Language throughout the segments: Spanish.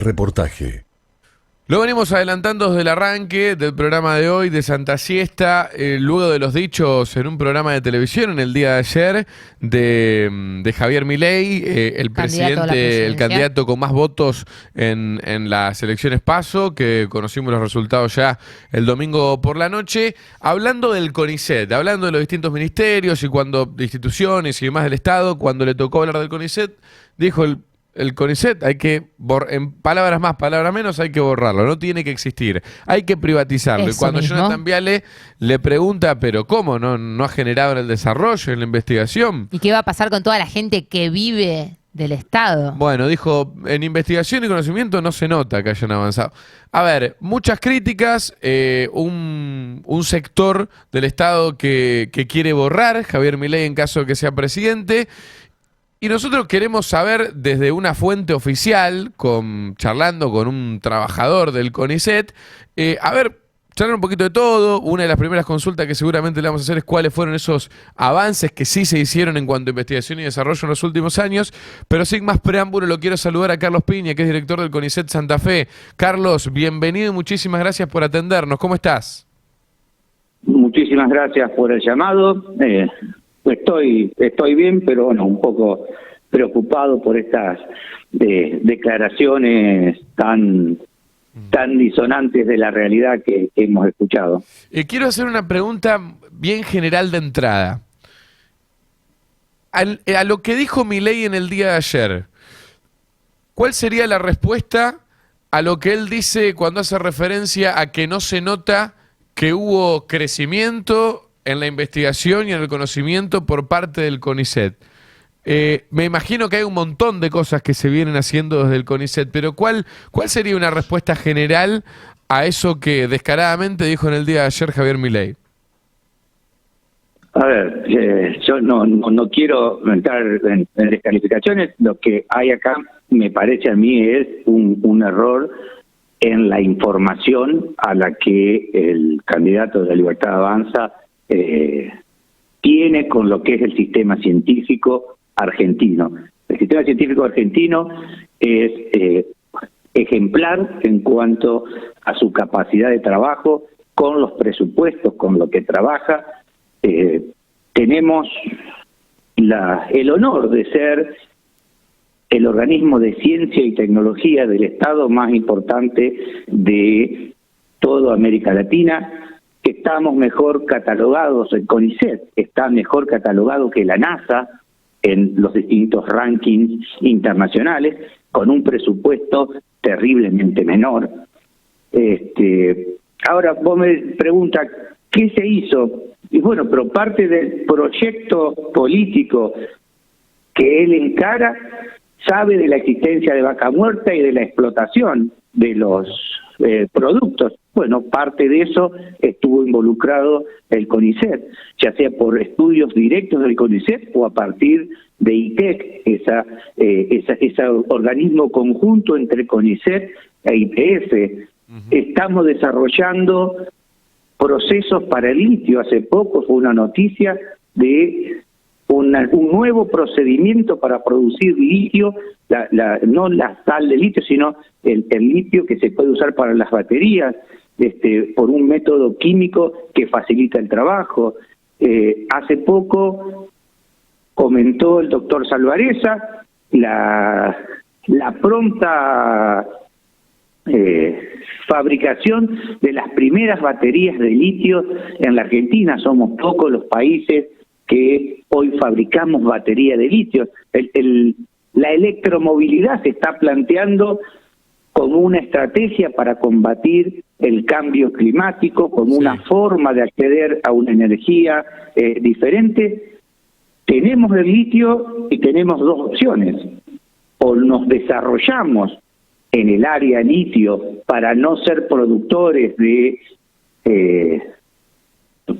Reportaje. Lo venimos adelantando desde el arranque del programa de hoy de Santa Siesta, luego de los dichos en un programa de televisión en el día de ayer de Javier Milei, el Candidato a la presidente, el presidencia. candidato con más votos en las elecciones PASO, que conocimos los resultados ya el domingo por la noche, hablando del CONICET, hablando de los distintos ministerios y de instituciones y demás del Estado. Cuando le tocó hablar del CONICET, dijo el CONICET hay que, en palabras más, palabras menos, hay que borrarlo, no tiene que existir, hay que privatizarlo. Eso Y cuando mismo. Jonathan Viale le pregunta, pero ¿cómo? ¿No ha generado en el desarrollo, en la investigación? ¿Y qué va a pasar con toda la gente que vive del Estado? Bueno, dijo, en investigación y conocimiento no se nota que hayan avanzado. A ver, muchas críticas, un sector del Estado que quiere borrar Javier Milei en caso de que sea presidente. Y nosotros queremos saber desde una fuente oficial, charlando con un trabajador del CONICET, charlar un poquito de todo. Una de las primeras consultas que seguramente le vamos a hacer es cuáles fueron esos avances que sí se hicieron en cuanto a investigación y desarrollo en los últimos años. Pero sin más preámbulo, lo quiero saludar a Carlos Piña, que es director del CONICET Santa Fe. Carlos, bienvenido y muchísimas gracias por atendernos. ¿Cómo estás? Muchísimas gracias por el llamado. Estoy bien, pero bueno, un poco preocupado por estas declaraciones tan disonantes de la realidad que hemos escuchado. Quiero hacer una pregunta bien general de entrada. A lo que dijo Milei en el día de ayer, ¿cuál sería la respuesta a lo que él dice cuando hace referencia a que no se nota que hubo crecimiento en la investigación y en el conocimiento por parte del CONICET? Me imagino que hay un montón de cosas que se vienen haciendo desde el CONICET, pero ¿cuál sería una respuesta general a eso que descaradamente dijo en el día de ayer Javier Milei? A ver, yo no quiero entrar en descalificaciones. Lo que hay acá, me parece a mí, es un error en la información a la que el candidato de la Libertad Avanza tiene con lo que es el sistema científico argentino. El sistema científico argentino es ejemplar en cuanto a su capacidad de trabajo, con los presupuestos, con lo que trabaja. Tenemos el honor de ser el organismo de ciencia y tecnología del Estado más importante de toda América Latina. Estamos mejor catalogados, el CONICET está mejor catalogado que la NASA en los distintos rankings internacionales, con un presupuesto terriblemente menor. Ahora vos me preguntas, ¿qué se hizo? Y bueno, pero parte del proyecto político que él encara, sabe de la existencia de Vaca Muerta y de la explotación de los productos. Bueno, parte de eso estuvo involucrado el CONICET, ya sea por estudios directos del CONICET o a partir de ITEC, ese organismo conjunto entre CONICET e IPF. Estamos desarrollando procesos para el litio. Hace poco fue una noticia de un nuevo procedimiento para producir litio, no la sal de litio, sino el litio que se puede usar para las baterías, por un método químico que facilita el trabajo. Hace poco comentó el doctor Salvareza la pronta fabricación de las primeras baterías de litio en la Argentina. Somos pocos los países que hoy fabricamos batería de litio. La electromovilidad se está planteando como una estrategia para combatir el cambio climático, como una forma de acceder a una energía diferente. Tenemos el litio y tenemos dos opciones: o nos desarrollamos en el área litio para no ser productores de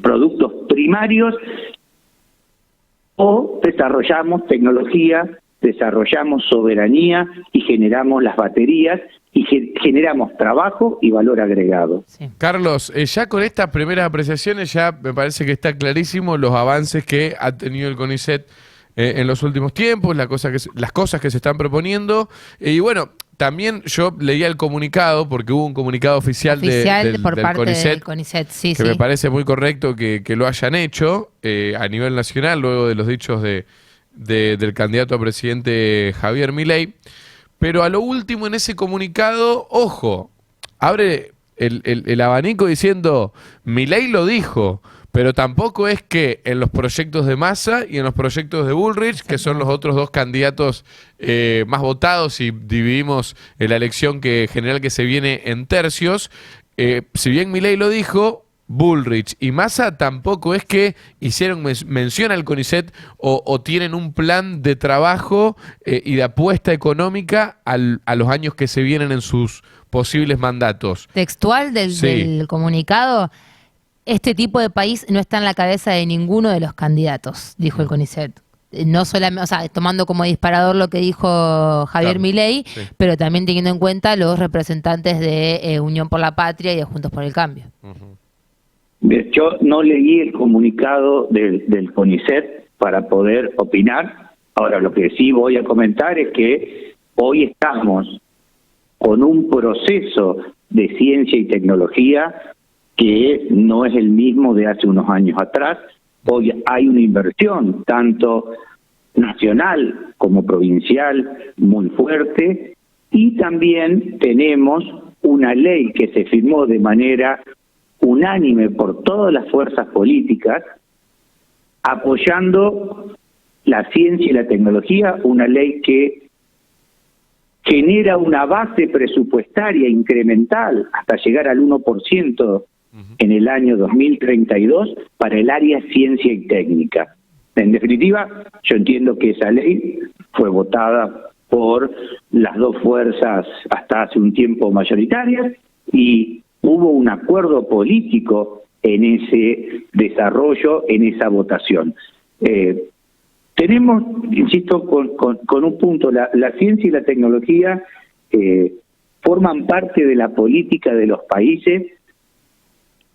productos primarios, o desarrollamos tecnología, desarrollamos soberanía y generamos las baterías y generamos trabajo y valor agregado. Sí. Carlos, ya con estas primeras apreciaciones ya me parece que está clarísimo los avances que ha tenido el CONICET en los últimos tiempos, las cosas que se están proponiendo. Y bueno, también yo leía el comunicado, porque hubo un comunicado oficial, por del parte CONICET, del CONICET, sí, que sí. me parece muy correcto que lo hayan hecho a nivel nacional, luego de los dichos del candidato a presidente Javier Milei. Pero a lo último en ese comunicado, ojo, abre el abanico diciendo, Milei lo dijo, pero tampoco es que en los proyectos de Massa y en los proyectos de Bullrich, que son los otros dos candidatos más votados, si dividimos la elección general que se viene en tercios, si bien Milei lo dijo, Bullrich y Massa tampoco es que hicieron mención al CONICET o tienen un plan de trabajo y de apuesta económica a los años que se vienen en sus posibles mandatos. Textual del comunicado, este tipo de país no está en la cabeza de ninguno de los candidatos, dijo el CONICET. No solamente, o sea, tomando como disparador lo que dijo Javier Milei, sí, pero también teniendo en cuenta los representantes de Unión por la Patria y de Juntos por el Cambio. Yo no leí el comunicado del CONICET para poder opinar. Ahora, lo que sí voy a comentar es que hoy estamos con un proceso de ciencia y tecnología que no es el mismo de hace unos años atrás. Hoy hay una inversión, tanto nacional como provincial, muy fuerte, y también tenemos una ley que se firmó de manera unánime por todas las fuerzas políticas, apoyando la ciencia y la tecnología, una ley que genera una base presupuestaria incremental hasta llegar al 1% en el año 2032 para el área ciencia y técnica. En definitiva, yo entiendo que esa ley fue votada por las dos fuerzas hasta hace un tiempo mayoritarias y hubo un acuerdo político en ese desarrollo, en esa votación. Tenemos, insisto, con un punto, la ciencia y la tecnología forman parte de la política de los países,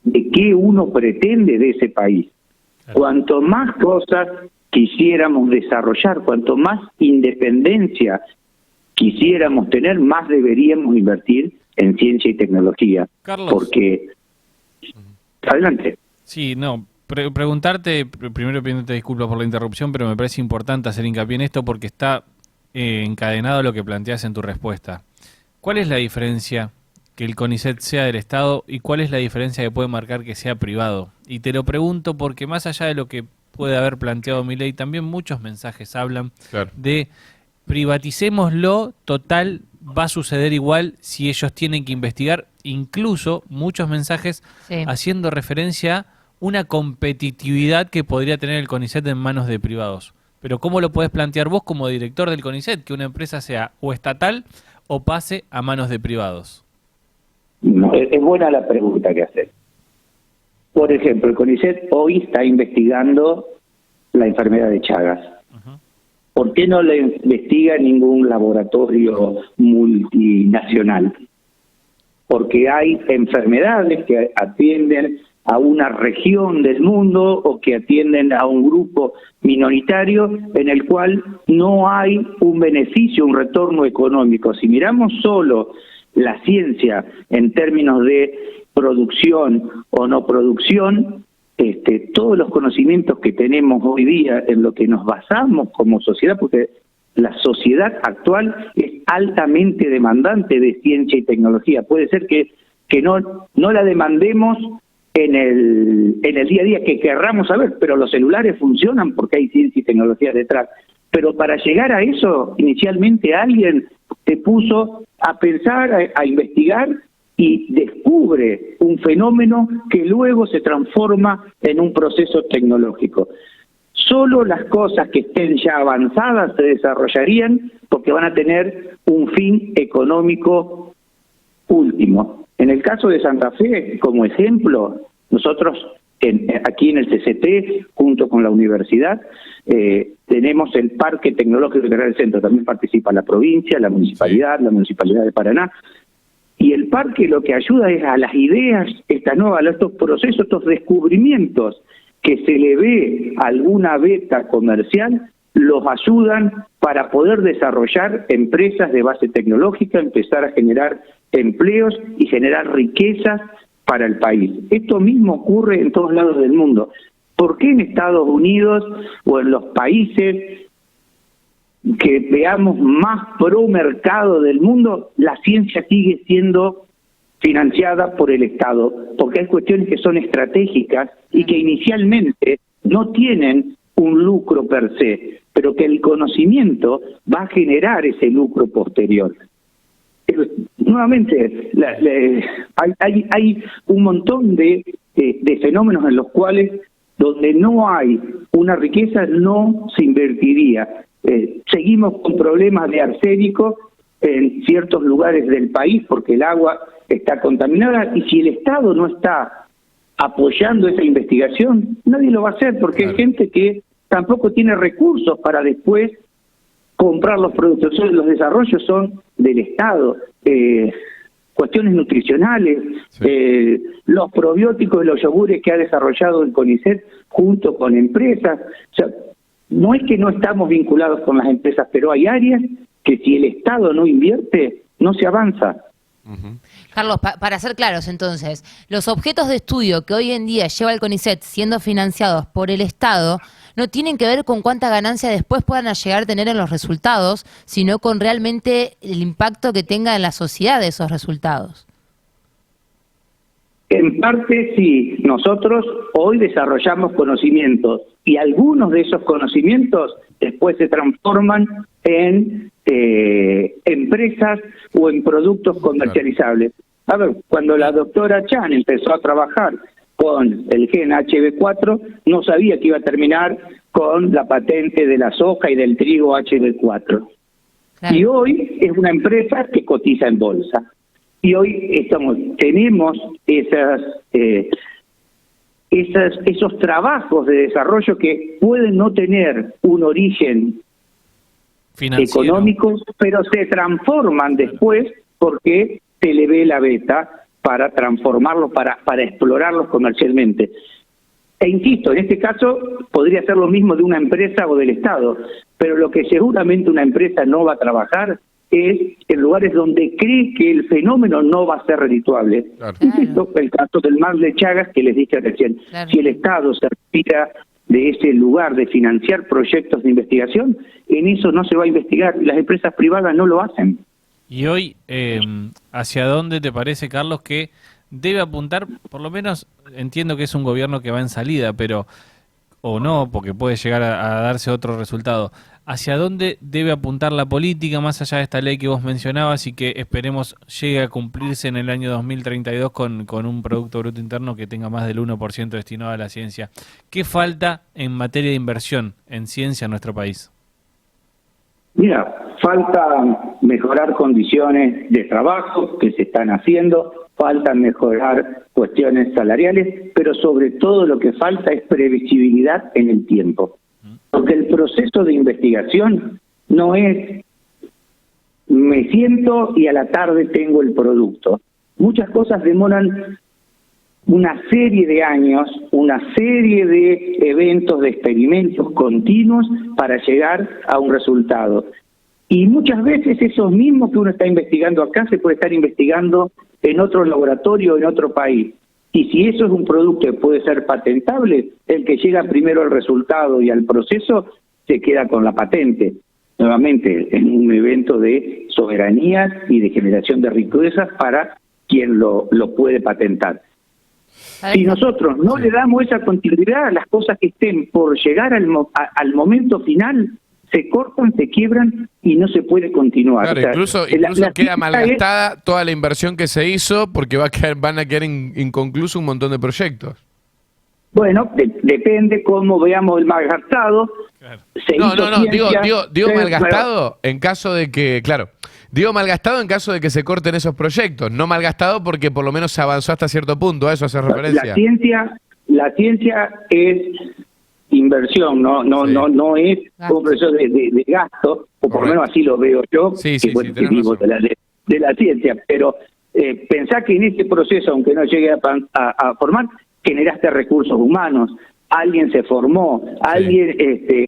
de qué uno pretende de ese país. Cuanto más cosas quisiéramos desarrollar, cuanto más independencia quisiéramos tener, más deberíamos invertir en ciencia y tecnología. Carlos. Porque... Adelante. Sí, no, preguntarte, primero pidiéndote disculpas por la interrupción, pero me parece importante hacer hincapié en esto porque está encadenado a lo que planteas en tu respuesta. ¿Cuál es la diferencia que el CONICET sea del Estado y cuál es la diferencia que puede marcar que sea privado? Y te lo pregunto porque más allá de lo que puede haber planteado Milei, también muchos mensajes hablan de privaticémoslo, total, va a suceder igual si ellos tienen que investigar, incluso muchos mensajes haciendo referencia a una competitividad que podría tener el CONICET en manos de privados. Pero ¿cómo lo podés plantear vos como director del CONICET, que una empresa sea o estatal o pase a manos de privados? No, es buena la pregunta que haces. Por ejemplo, el CONICET hoy está investigando la enfermedad de Chagas. ¿Por qué no le investiga ningún laboratorio multinacional? Porque hay enfermedades que atienden a una región del mundo o que atienden a un grupo minoritario en el cual no hay un beneficio, un retorno económico. Si miramos solo la ciencia en términos de producción o no producción, todos los conocimientos que tenemos hoy día en lo que nos basamos como sociedad, porque la sociedad actual es altamente demandante de ciencia y tecnología. Puede ser que no la demandemos en el día a día, que querramos saber, pero los celulares funcionan porque hay ciencia y tecnología detrás. Pero para llegar a eso, inicialmente alguien se puso a pensar, a investigar, y descubre un fenómeno que luego se transforma en un proceso tecnológico. Solo las cosas que estén ya avanzadas se desarrollarían porque van a tener un fin económico último. En el caso de Santa Fe, como ejemplo, nosotros aquí en el CCT, junto con la universidad, tenemos el Parque Tecnológico Integral del Centro. También participa la provincia, la municipalidad, la Municipalidad de Paraná. Y el parque lo que ayuda es a las ideas, estas nuevas, a estos procesos, estos descubrimientos, que se le ve alguna beta comercial, los ayudan para poder desarrollar empresas de base tecnológica, empezar a generar empleos y generar riquezas para el país. Esto mismo ocurre en todos lados del mundo. ¿Por qué en Estados Unidos o en los países que veamos más pro mercado del mundo, la ciencia sigue siendo financiada por el Estado? Porque hay cuestiones que son estratégicas y que inicialmente no tienen un lucro per se, pero que el conocimiento va a generar ese lucro posterior. Nuevamente, hay un montón de fenómenos en los cuales donde no hay una riqueza no se invertiría. Seguimos con problemas de arsénico en ciertos lugares del país porque el agua está contaminada, y si el Estado no está apoyando esa investigación, nadie lo va a hacer, porque Claro. hay gente que tampoco tiene recursos para después comprar los productos. Los desarrollos son del Estado. Cuestiones nutricionales, Sí. los probióticos y los yogures que ha desarrollado el CONICET junto con empresas. O sea, no es que no estamos vinculados con las empresas, pero hay áreas que si el Estado no invierte, no se avanza. Ujú. Carlos, para ser claros entonces, los objetos de estudio que hoy en día lleva el CONICET siendo financiados por el Estado no tienen que ver con cuánta ganancia después puedan llegar a tener en los resultados, sino con realmente el impacto que tenga en la sociedad de esos resultados. En parte sí, nosotros hoy desarrollamos conocimientos y algunos de esos conocimientos después se transforman en empresas o en productos comercializables. A ver, cuando la doctora Chan empezó a trabajar con el gen HB4, no sabía que iba a terminar con la patente de la soja y del trigo HB4. Claro. Y hoy es una empresa que cotiza en bolsa. Y hoy tenemos esos trabajos de desarrollo que pueden no tener un origen Financiero. económico, pero se transforman después porque se le ve la beta para transformarlos, para explorarlos comercialmente. E insisto, en este caso podría ser lo mismo de una empresa o del Estado, pero lo que seguramente una empresa no va a trabajar es en lugares donde cree que el fenómeno no va a ser redituable. Claro. Insisto, el caso del mar de Chagas que les dije recién. Claro. Si el Estado se retira de ese lugar de financiar proyectos de investigación, en eso no se va a investigar, y las empresas privadas no lo hacen. Y hoy, ¿hacia dónde te parece, Carlos, que debe apuntar? Por lo menos entiendo que es un gobierno que va en salida, pero o no, porque puede llegar a darse otro resultado. ¿Hacia dónde debe apuntar la política, más allá de esta ley que vos mencionabas y que esperemos llegue a cumplirse en el año 2032 con un Producto Bruto Interno que tenga más del 1% destinado a la ciencia? ¿Qué falta en materia de inversión en ciencia en nuestro país? Mira, falta mejorar condiciones de trabajo que se están haciendo, falta mejorar cuestiones salariales, pero sobre todo lo que falta es previsibilidad en el tiempo. Porque el proceso de investigación no es me siento y a la tarde tengo el producto. Muchas cosas demoran una serie de años, una serie de eventos, de experimentos continuos para llegar a un resultado. Y muchas veces esos mismos que uno está investigando acá se puede estar investigando en otro laboratorio, en otro país. Y si eso es un producto que puede ser patentable, el que llega primero al resultado y al proceso se queda con la patente. Nuevamente, en un evento de soberanía y de generación de riquezas para quien lo puede patentar. Si nosotros no le damos esa continuidad, las cosas que estén por llegar al momento final se cortan, se quiebran y no se puede continuar. Claro, O sea, incluso la queda ciencia malgastada toda la inversión que se hizo porque van a quedar inconclusos un montón de proyectos. Bueno, depende cómo veamos el malgastado. Claro. Se No, hizo digo ciencia, malgastado en caso de que, claro, digo malgastado en caso de que se corten esos proyectos, no malgastado porque por lo menos se avanzó hasta cierto punto, a eso hace referencia. La ciencia es inversión, no es un proceso de gasto, o por lo menos así lo veo yo, Sí, que tenés vivo razón. de la ciencia, pero pensá que en este proceso, aunque no llegue a formar, generaste recursos humanos, alguien se formó, alguien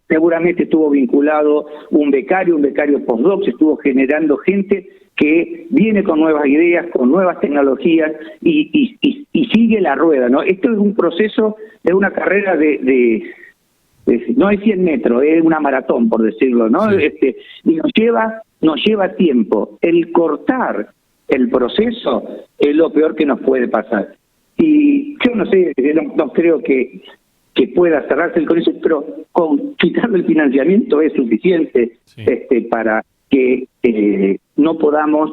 seguramente estuvo vinculado, un becario postdoc, se estuvo generando gente que viene con nuevas ideas, con nuevas tecnologías y sigue la rueda, ¿no? Esto es un proceso, es una carrera no es 100 metros, es una maratón, por decirlo, ¿no? Sí. Y nos lleva tiempo. El cortar el proceso es lo peor que nos puede pasar. Y yo no sé, no creo que pueda cerrarse el colegio, pero con quitarle el financiamiento es suficiente para que no podamos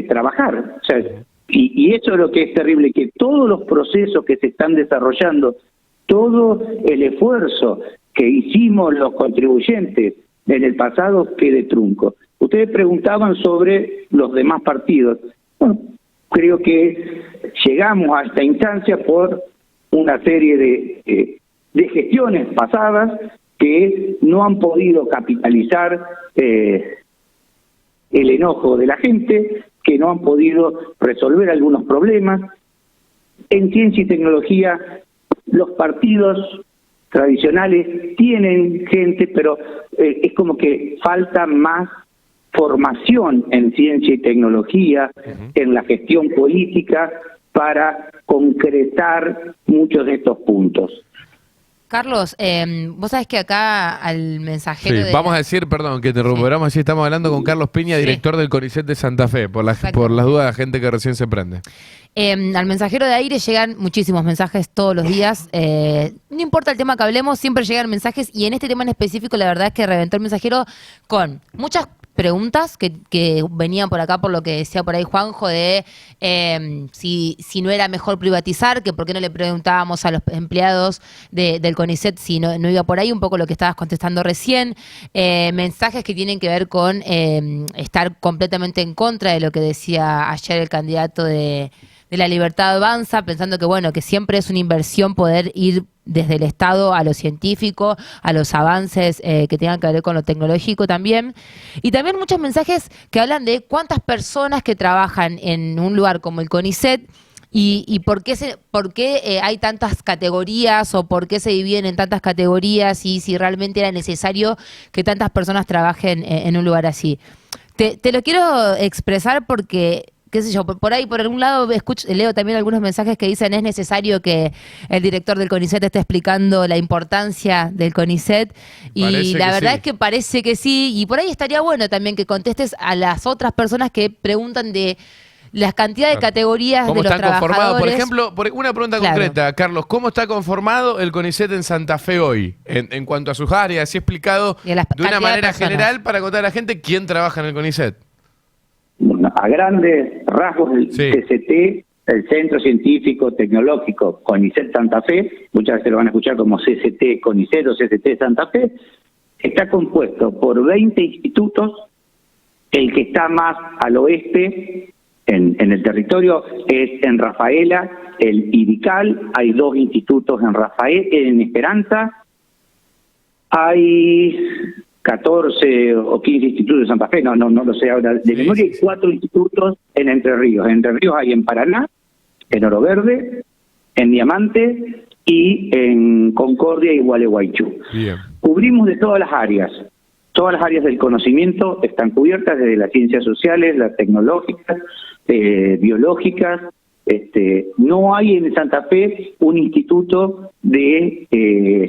trabajar. O sea, y eso es lo que es terrible, que todos los procesos que se están desarrollando, todo el esfuerzo que hicimos los contribuyentes en el pasado quede trunco. Ustedes preguntaban sobre los demás partidos. Bueno, creo que llegamos a esta instancia por una serie de gestiones pasadas que no han podido capitalizar el enojo de la gente, que no han podido resolver algunos problemas. En ciencia y tecnología, los partidos tradicionales tienen gente, pero es como que falta más formación en ciencia y tecnología, en la gestión política, para concretar muchos de estos puntos. Carlos, vos sabés que acá al mensajero... Sí, vamos a decir, perdón, que te recuperamos, así estamos hablando con Carlos Piña, director del CONICET de Santa Fe, por las dudas de la gente que recién se prende. Al mensajero de aire llegan muchísimos mensajes todos los días. No importa el tema que hablemos, siempre llegan mensajes y en este tema en específico la verdad es que reventó el mensajero con muchas preguntas que venían por acá por lo que decía por ahí Juanjo de si no era mejor privatizar, que por qué no le preguntábamos a los empleados del CONICET si no iba por ahí, un poco lo que estabas contestando recién, mensajes que tienen que ver con estar completamente en contra de lo que decía ayer el candidato de La Libertad Avanza, pensando que bueno, que siempre es una inversión poder ir desde el Estado a lo científico, a los avances que tengan que ver con lo tecnológico también. Y también muchos mensajes que hablan de cuántas personas que trabajan en un lugar como el CONICET y por qué hay tantas categorías o por qué se dividen en tantas categorías y si realmente era necesario que tantas personas trabajen en un lugar así. Te lo quiero expresar porque... qué sé yo, por ahí, por algún lado, leo también algunos mensajes que dicen es necesario que el director del CONICET esté explicando la importancia del CONICET y la verdad es que parece que sí, y por ahí estaría bueno también que contestes a las otras personas que preguntan de la cantidad de categorías de los trabajadores. Por ejemplo, una pregunta concreta, Carlos, ¿cómo está conformado el CONICET en Santa Fe hoy? En cuanto a sus áreas, así explicado de una manera general para contar a la gente quién trabaja en el CONICET. Bueno, a grandes rasgos, el CCT, el Centro Científico Tecnológico CONICET Santa Fe, muchas veces lo van a escuchar como CCT CONICET o CCT Santa Fe, está compuesto por 20 institutos, el que está más al oeste en el territorio es en Rafaela, el IDICAL, hay 2 institutos en Esperanza, hay 14 o 15 institutos de Santa Fe, no lo sé ahora de memoria, y 4 institutos en Entre Ríos. En Entre Ríos hay en Paraná, en Oro Verde, en Diamante y en Concordia y Gualeguaychú. Bien. Cubrimos de todas las áreas del conocimiento están cubiertas, desde las ciencias sociales, las tecnológicas, biológicas. No hay en Santa Fe un instituto de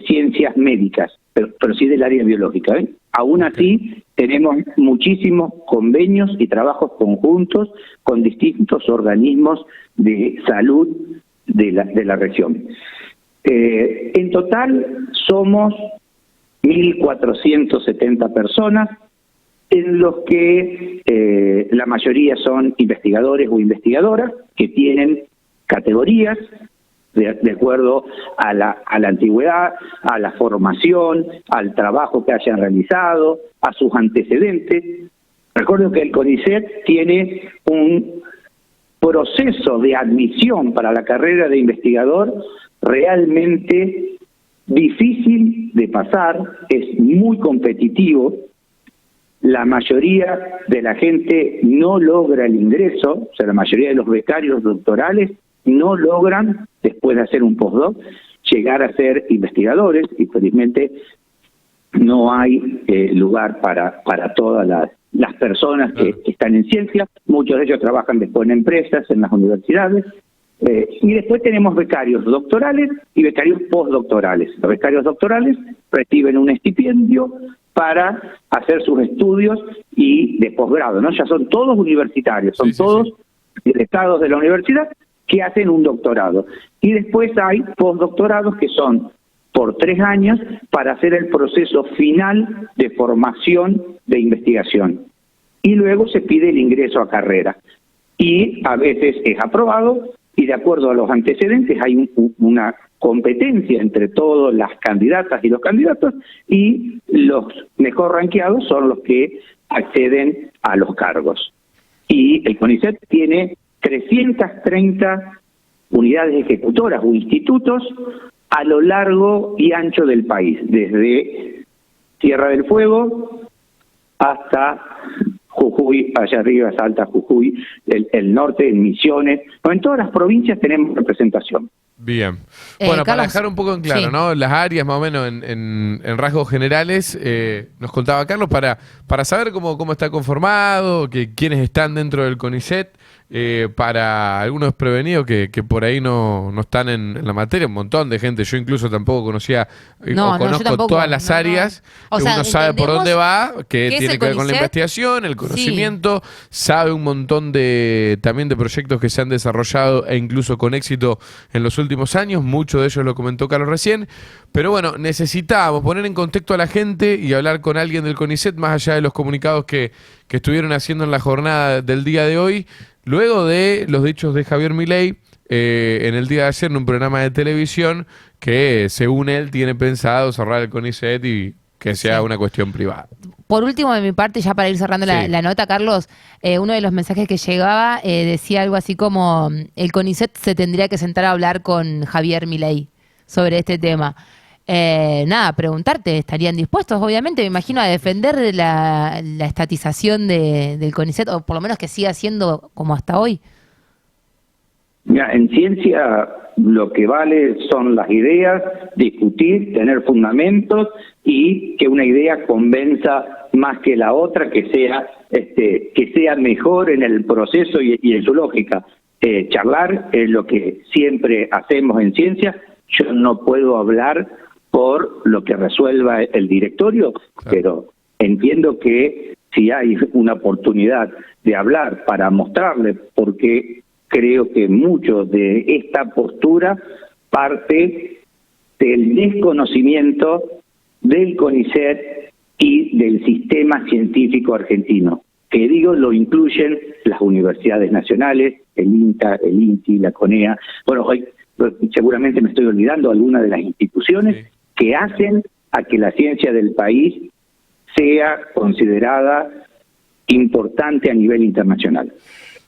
ciencias médicas, pero sí del área biológica. Aún así, tenemos muchísimos convenios y trabajos conjuntos con distintos organismos de salud de la región. En total somos 1.470 personas, en los que la mayoría son investigadores o investigadoras que tienen categorías de acuerdo a la antigüedad, a la formación, al trabajo que hayan realizado, a sus antecedentes. Recuerdo que el CONICET tiene un proceso de admisión para la carrera de investigador realmente difícil de pasar, es muy competitivo. La mayoría de la gente no logra el ingreso, o sea, la mayoría de los becarios doctorales no logran, después de hacer un postdoc, llegar a ser investigadores, y felizmente no hay lugar para todas las personas que están en ciencia. Muchos de ellos trabajan después en empresas, en las universidades. Y después tenemos becarios doctorales y becarios postdoctorales. Los becarios doctorales reciben un estipendio para hacer sus estudios y de posgrado, ¿no? Ya son todos universitarios, son todos egresados de la universidad que hacen un doctorado. Y después hay postdoctorados que son por 3 años para hacer el proceso final de formación de investigación. Y luego se pide el ingreso a carrera. Y a veces es aprobado, y de acuerdo a los antecedentes hay una competencia entre todas las candidatas y los candidatos, y los mejor ranqueados son los que acceden a los cargos. Y el CONICET tiene 330 unidades ejecutoras o institutos a lo largo y ancho del país, desde Tierra del Fuego hasta Jujuy, allá arriba, Salta, Jujuy, el norte, en Misiones. No, en todas las provincias tenemos representación. Bien. Bueno, para Carlos, dejar un poco en claro, sí. ¿no? Las áreas más o menos en rasgos generales, nos contaba Carlos, para saber cómo está conformado, quiénes están dentro del CONICET, para algunos desprevenidos que por ahí no están en la materia, un montón de gente, yo incluso tampoco conocía, No, o yo conozco tampoco, todas las áreas, O sea, uno sabe por dónde va, que ¿qué es tiene el que ver con la CONICET? investigación, el conocimiento, sabe un montón también de proyectos que se han desarrollado e incluso con éxito en los últimos años, mucho de ellos lo comentó Carlos recién, pero bueno, necesitábamos poner en contexto a la gente y hablar con alguien del CONICET, más allá de los comunicados que estuvieron haciendo en la jornada del día de hoy, luego de los dichos de Javier Milei en el día de ayer en un programa de televisión que, según él, tiene pensado cerrar el CONICET y que sea una cuestión privada. Por último, de mi parte, ya para ir cerrando Sí. la nota, Carlos, uno de los mensajes que llegaba decía algo así como: el CONICET se tendría que sentar a hablar con Javier Milei sobre este tema. Nada, preguntarte, ¿estarían dispuestos? Obviamente, me imagino, a defender la estatización del CONICET, o por lo menos que siga siendo como hasta hoy. Mira, en ciencia lo que vale son las ideas, discutir, tener fundamentos y que una idea convenza más que la otra, que sea mejor en el proceso y en su lógica. Charlar es lo que siempre hacemos en ciencia. Yo no puedo hablar por lo que resuelva el directorio, pero entiendo que si hay una oportunidad de hablar para mostrarle, porque creo que mucho de esta postura parte del desconocimiento del CONICET y del sistema científico argentino, que digo, lo incluyen las universidades nacionales, el INTA, el INTI, la CONEA. Bueno, hoy seguramente me estoy olvidando algunas de las instituciones que hacen a que la ciencia del país sea considerada importante a nivel internacional.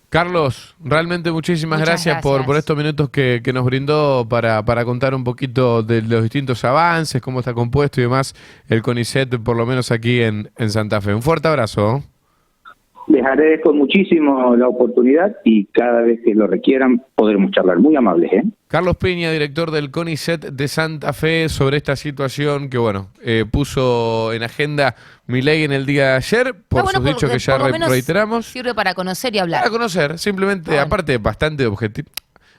Carlos, realmente muchísimas Muchas gracias por estos minutos que nos brindó para contar un poquito de los distintos avances, cómo está compuesto y demás el CONICET, por lo menos aquí en Santa Fe. Un fuerte abrazo. Les agradezco muchísimo la oportunidad y cada vez que lo requieran podremos charlar. Muy amables, ¿eh? Carlos Piña, director del CONICET de Santa Fe, sobre esta situación que, bueno, puso en agenda Milei en el día de ayer, por sus dichos que ya reiteramos. Sirve para conocer y hablar. Para conocer, simplemente, aparte, bastante objetivo.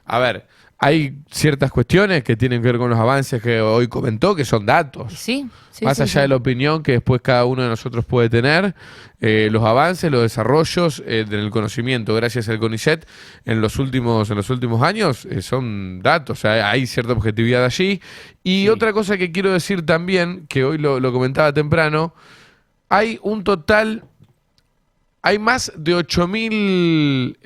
A ver, hay ciertas cuestiones que tienen que ver con los avances que hoy comentó, que son datos. Sí, Más allá de la opinión que después cada uno de nosotros puede tener, los avances, los desarrollos del conocimiento gracias al CONICET en los últimos años son datos, o sea, hay cierta objetividad allí. Y otra cosa que quiero decir también, que hoy lo comentaba temprano, hay más de 8.000